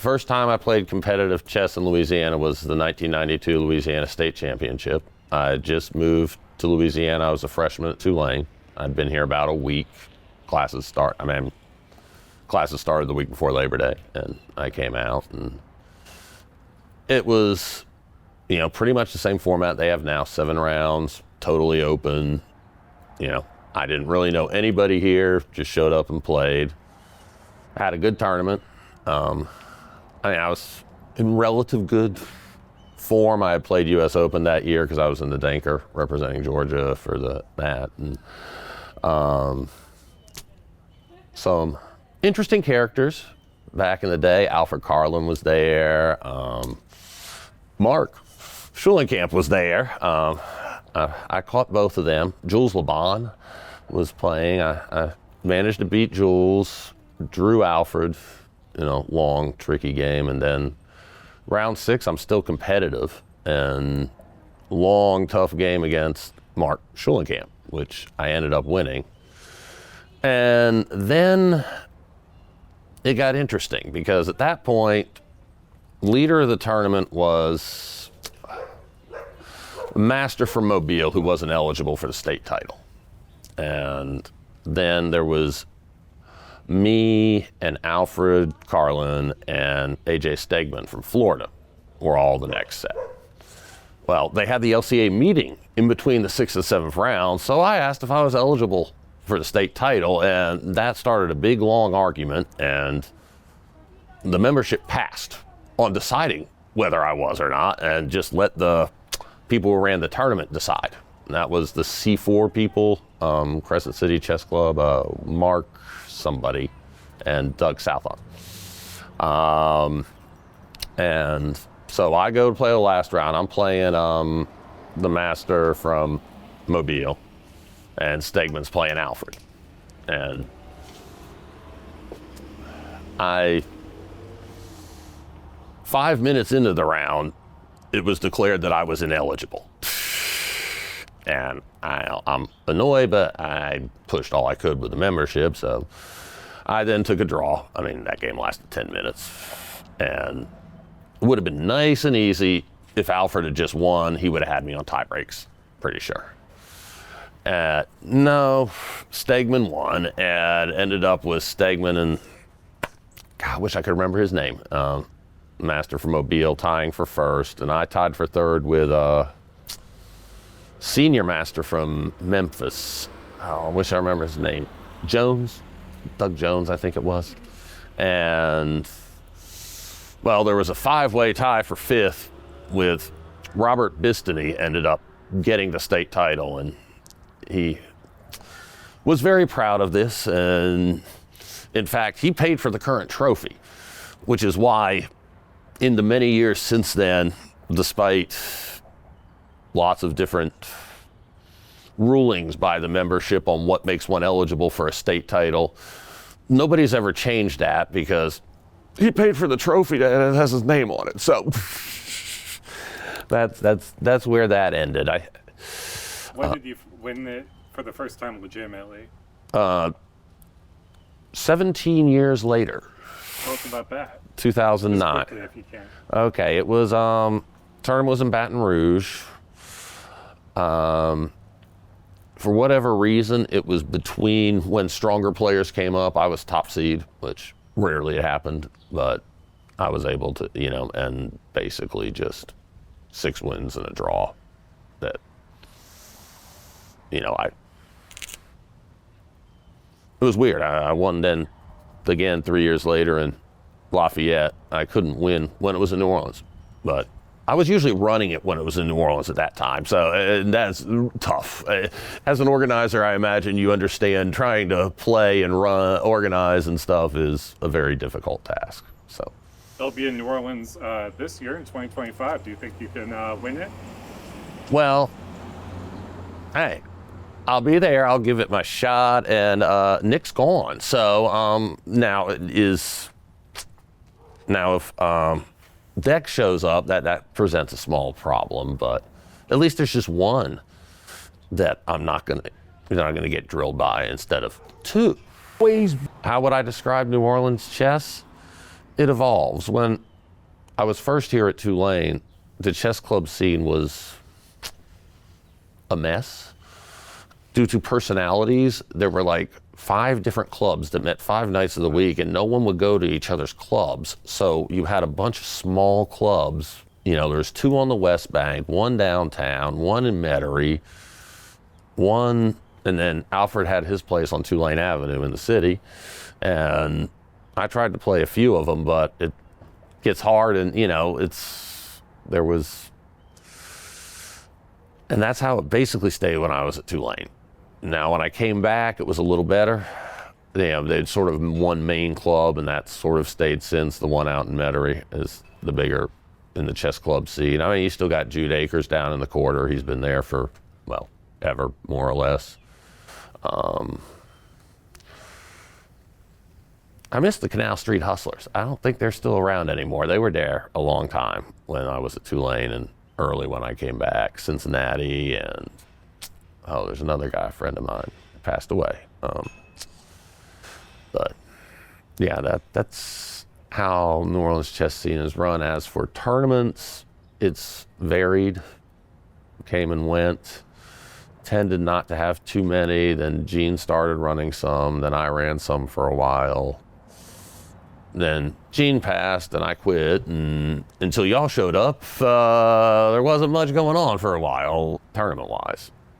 first time I played competitive chess in Louisiana was the 1992 Louisiana State Championship. I had just moved to Louisiana. I was a freshman at Tulane. I'd been here about a week. Classes started the week before Labor Day, and I came out, and it was, pretty much the same format they have now, 7 rounds, totally open. I didn't really know anybody here, just showed up and played. I had a good tournament. I was in relative good form. I had played U.S. Open that year because I was in the Danker representing Georgia for that. And some interesting characters back in the day. Alfred Carlin was there. Mark Schulenkamp was there. I caught both of them. Jules Laban was playing. I managed to beat Jules, drew Alfred in a long, tricky game, and then round 6, I'm still competitive, and long, tough game against Mark Schulenkamp, which I ended up winning. And then it got interesting because at that point, leader of the tournament was a master from Mobile who wasn't eligible for the state title. And then there was me and Alfred Carlin and AJ Stegman from Florida were all the next set. Well, they had the LCA meeting in between the 6th and 7th rounds, so I asked if I was eligible for the state title, and that started a big, long argument, and the membership passed on deciding whether I was or not, and just let the people who ran the tournament decide. And that was the C4 people, Crescent City Chess Club, Mark somebody, and Doug Southon. And so I go to play the last round. I'm playing the master from Mobile, and Stegman's playing Alfred. And 5 minutes into the round, it was declared that I was ineligible. And I'm annoyed, but I pushed all I could with the membership, so I then took a draw. I mean, that game lasted 10 minutes, and it would have been nice and easy if Alfred had just won. He would have had me on tie breaks, pretty sure. No, Stegman won, and ended up with Stegman and, God, I wish I could remember his name, master from Mobile, tying for first, and I tied for third with senior master from Memphis. I wish I remember his name. Jones, Doug Jones, I think it was. And, well, there was a 5-way tie for 5th with Robert Bistany ended up getting the state title, and he was very proud of this. And in fact, he paid for the current trophy, which is why in the many years since then, despite lots of different rulings by the membership on what makes one eligible for a state title, nobody's ever changed that because he paid for the trophy and it has his name on it. So that's where that ended. When did you win it for the first time legitimately? 17 years later. Tell us about that. 2009. Just quickly, if you can. Okay, it was tournament was in Baton Rouge. For whatever reason, it was between when stronger players came up. I was top seed, which rarely happened, but I was able to, and basically just 6 wins and a draw. That, it was weird. I won then again 3 years later in Lafayette. I couldn't win when it was in New Orleans, but I was usually running it when it was in New Orleans at that time, so that's tough. As an organizer, I imagine you understand trying to play and run, organize and stuff is a very difficult task. So they'll be in New Orleans this year in 2025. Do you think you can win it? Well, hey, I'll be there. I'll give it my shot. And Nick's gone, so now if Deck shows up, that presents a small problem, but at least there's just one that I'm not gonna get drilled by instead of 2. How would I describe New Orleans chess? it evolves. When I was first here at Tulane, the chess club scene was a mess. Due to personalities, there were like 5 different clubs that met 5 nights of the week, and no one would go to each other's clubs. So you had a bunch of small clubs. You know, there's 2 on the West Bank, 1 downtown, 1 in Metairie, 1, and then Alfred had his place on Tulane Avenue in the city. And I tried to play a few of them, but it gets hard, and you know, and that's how it basically stayed when I was at Tulane. Now, when I came back, it was a little better. They'd sort of one main club, and that's sort of stayed since. The one out in Metairie is the bigger in the chess club scene. I mean, you still got Jude Akers down in the quarter. He's been there for, well, ever, more or less. I miss the Canal Street Hustlers. I don't think they're still around anymore. They were there a long time when I was at Tulane and early when I came back. Cincinnati, and there's another guy, a friend of mine, passed away. But yeah, that's how New Orleans chess scene is run. As for tournaments, it's varied, came and went. Tended not to have too many. Then Gene started running some. Then I ran some for a while. Then Gene passed and I quit, and until y'all showed up, there wasn't much going on for a while, tournament-wise.